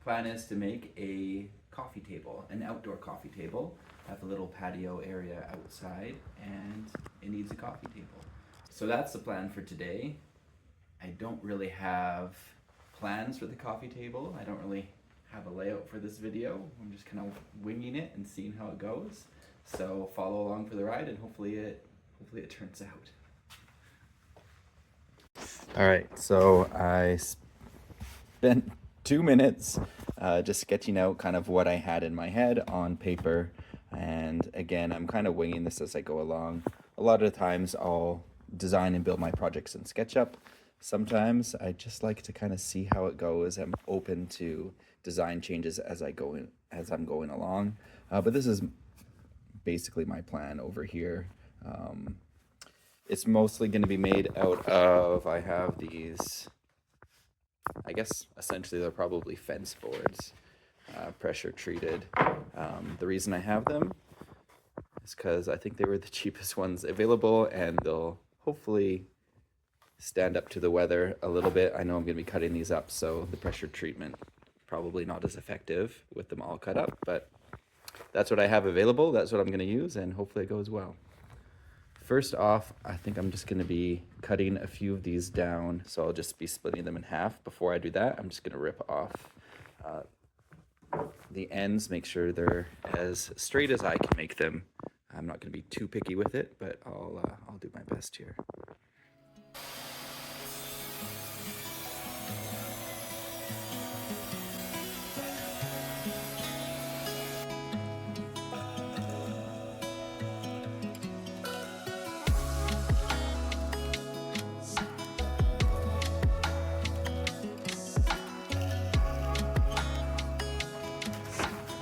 Plan is to make a coffee table, an outdoor coffee table. I have a little patio area outside and it needs a coffee table. So that's the plan for today. I don't really have plans for the coffee table. I don't really have a layout for this video. I'm just kind of winging it and seeing how it goes. So follow along for the ride and hopefully it turns out. All right, so I spent 2 minutes just sketching out kind of what I had in my head on paper. And again, I'm kind of winging this as I go along. A lot of the times I'll design and build my projects in SketchUp. Sometimes I just like to kind of see how it goes. I'm open to design changes as I'm going along. But this is basically my plan over here. It's mostly going to be made out of, I have these, I guess essentially they're probably fence boards, pressure treated. The reason I have them is because I think they were the cheapest ones available and they'll hopefully stand up to the weather a little bit. I know I'm going to be cutting these up, so the pressure treatment probably not as effective with them all cut up, but that's what I have available. That's what I'm going to use, and hopefully it goes well. First off, I think I'm just going to be cutting a few of these down, so I'll just be splitting them in half. Before I do that, I'm just going to rip off the ends, make sure they're as straight as I can make them. I'm not going to be too picky with it, but I'll do my best here.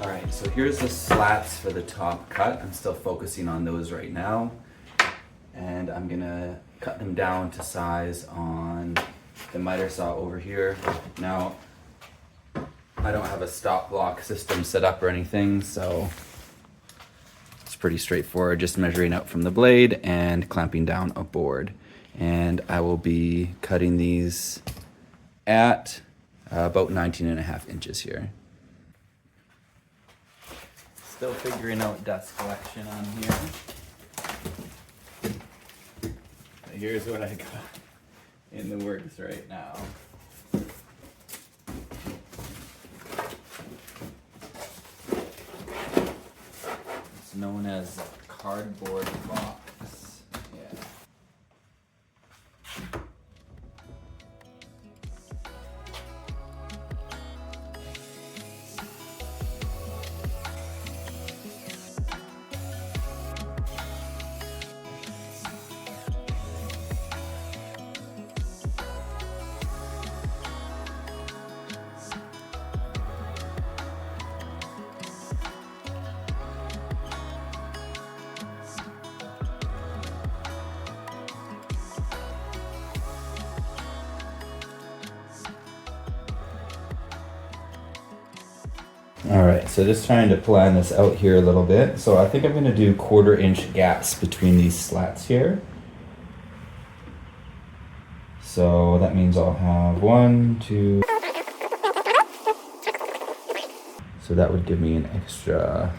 All right, so here's the slats for the top cut. I'm still focusing on those right now. And I'm gonna cut them down to size on the miter saw over here. Now, I don't have a stop block system set up or anything, so it's pretty straightforward, just measuring out from the blade and clamping down a board. And I will be cutting these at about 19.5 inches here. Still figuring out dust collection on here. But here's what I got in the works right now. It's known as a cardboard box. Yeah. All right, so just trying to plan this out here a little bit. So I think I'm gonna do 1/4 inch gaps between these slats here. So that means I'll have 1, 2. So that would give me an extra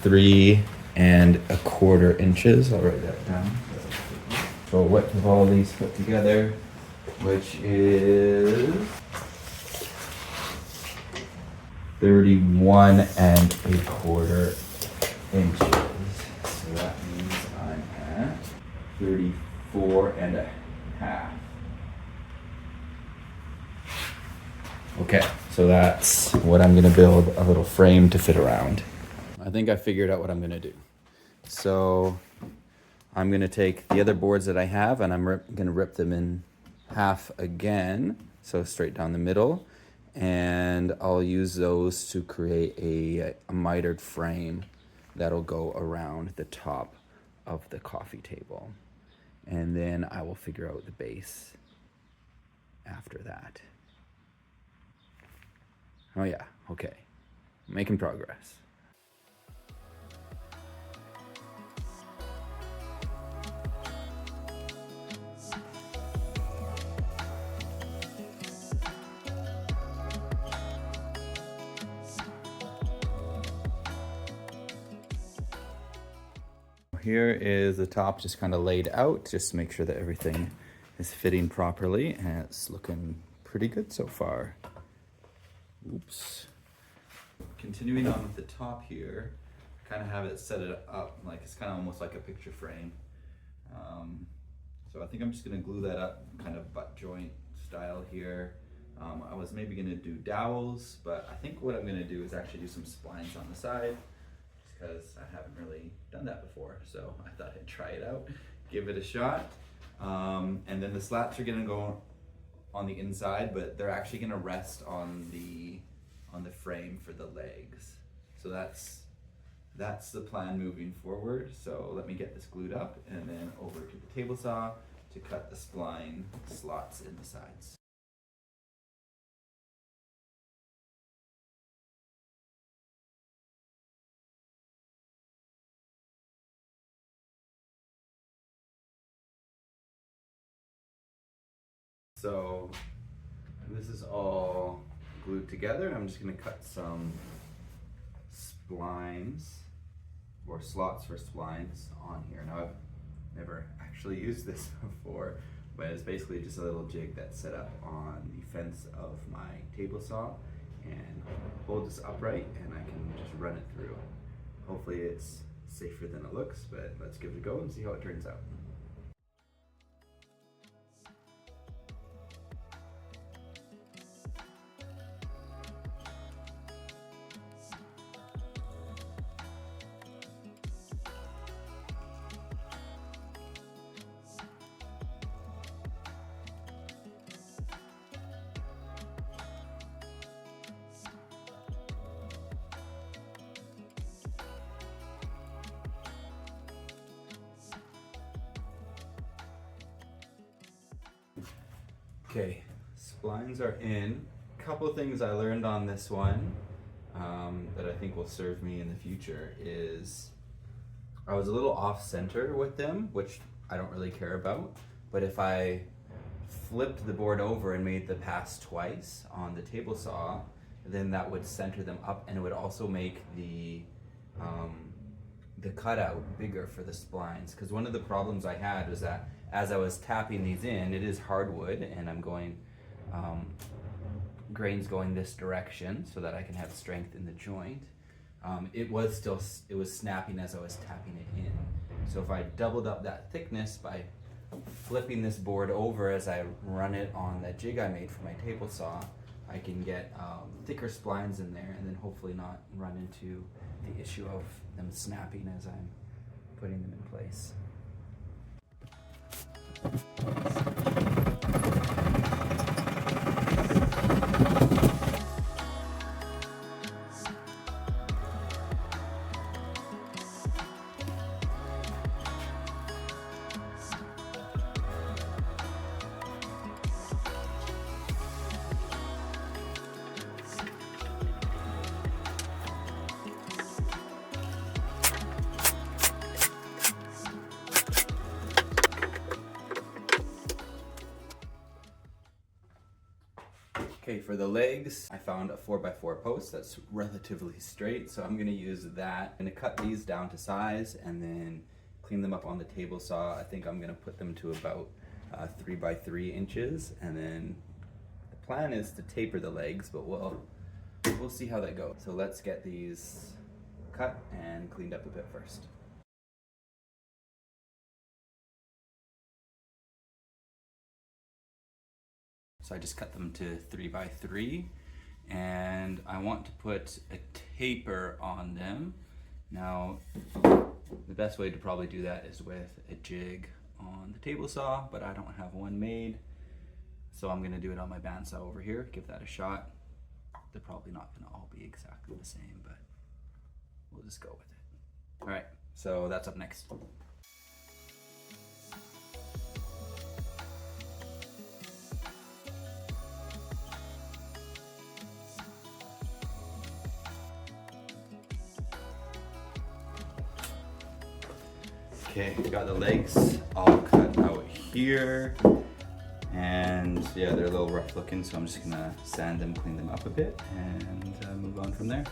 3¼ inches. I'll write that down. So width of all these put together, which is 31¼ inches. So that means I'm at 34.5. Okay, so that's what I'm gonna build a little frame to fit around. I think I figured out what I'm gonna do. So I'm gonna take the other boards that I have and I'm gonna rip them in half again, so straight down the middle. And I'll use those to create a mitered frame that'll go around the top of the coffee table. And then I will figure out the base after that. Oh yeah, okay. Making progress. here is the top just kind of laid out, just to make sure that everything is fitting properly, and it's looking pretty good so far. Oops. Continuing on with the top here, kind of have it set it up like it's kind of almost like a picture frame. So I think I'm just gonna glue that up kind of butt joint style here. I was maybe gonna do dowels, but I think what I'm gonna do is actually do some splines on the side, just because I haven't really done that before. So I thought I'd try it out, give it a shot. And then the slats are gonna go on the inside, but they're actually gonna rest on the frame for the legs. So that's the plan moving forward. So let me get this glued up and then over to the table saw to cut the spline slots in the sides. So this is all glued together. I'm just gonna cut some splines or slots for splines on here. Now I've never actually used this before, but it's basically just a little jig that's set up on the fence of my table saw and hold this upright, and I can just run it through. Hopefully it's safer than it looks, but let's give it a go and see how it turns out. Okay, splines are in. Couple of things I learned on this one that I think will serve me in the future is I was a little off center with them, which I don't really care about, but if I flipped the board over and made the pass twice on the table saw, then that would center them up, and it would also make the cutout bigger for the splines. Because one of the problems I had was that as I was tapping these in, it is hardwood, and I'm going grains going this direction so that I can have strength in the joint. It was snapping as I was tapping it in. So if I doubled up that thickness by flipping this board over as I run it on that jig I made for my table saw, I can get thicker splines in there, and then hopefully not run into the issue of them snapping as I'm putting them in place. Okay, for the legs, I found a 4x4 post that's relatively straight, so I'm gonna use that. I'm gonna cut these down to size and then clean them up on the table saw. I think I'm gonna put them to about 3x3 inches, and then the plan is to taper the legs, but we'll see how that goes. So let's get these cut and cleaned up a bit first. So I just cut them to 3x3, and I want to put a taper on them. Now, the best way to probably do that is with a jig on the table saw, but I don't have one made. So I'm gonna do it on my bandsaw over here, give that a shot. They're probably not gonna all be exactly the same, but we'll just go with it. All right, so that's up next. Okay, got the legs all cut out here, and yeah, they're a little rough looking, so I'm just gonna sand them, clean them up a bit, and move on from there.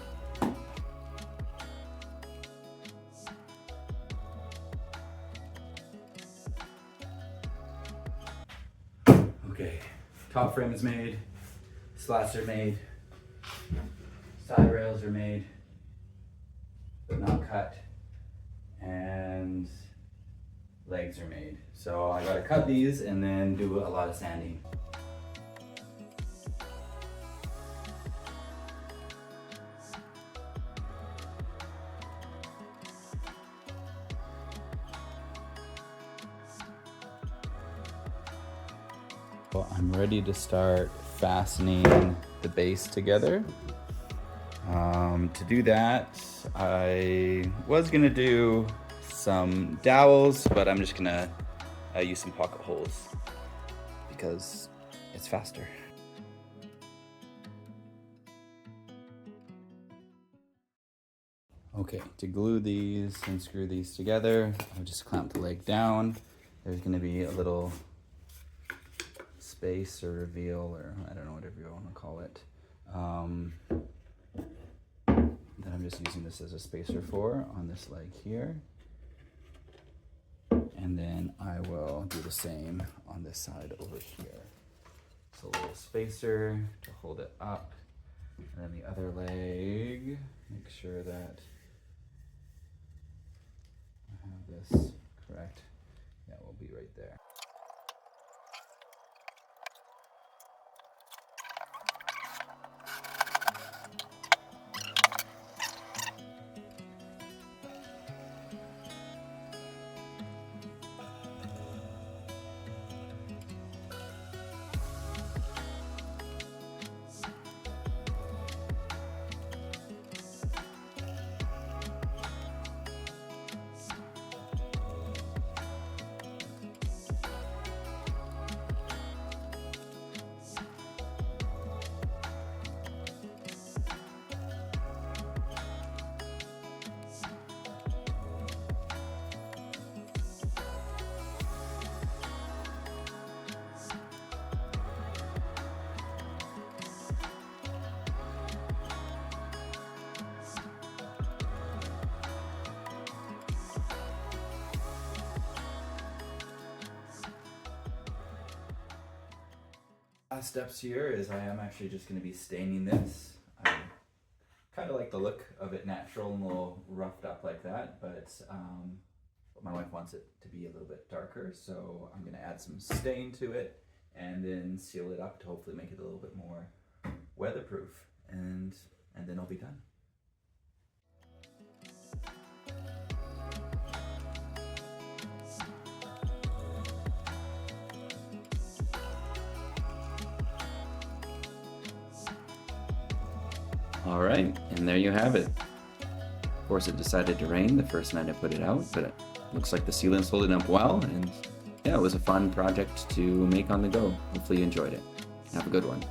top frame is made, slats are made, side rails are made, but not cut, and legs are made. So I gotta cut these and then do a lot of sanding. Well, I'm ready to start fastening the base together. To do that, I was gonna do some dowels, but I'm just gonna use some pocket holes because it's faster. Okay, to glue these and screw these together, I'll just clamp the leg down. There's gonna be a little space or reveal, or I don't know, whatever you want to call it. Then I'm just using this as a spacer for on this leg here. And then I will do the same on this side over here. So a little spacer to hold it up. And then the other leg, make sure that I have this correct. Yeah, we'll be right there. Last steps here is I am actually just going to be staining this. I kind of like the look of it natural and a little roughed up like that, but my wife wants it to be a little bit darker, so I'm going to add some stain to it and then seal it up to hopefully make it a little bit more weatherproof, and then I'll be done. All right, and there you have it. Of course, it decided to rain the first night I put it out, but it looks like the sealant's holding up well, and yeah, it was a fun project to make on the go. Hopefully you enjoyed it. Have a good one.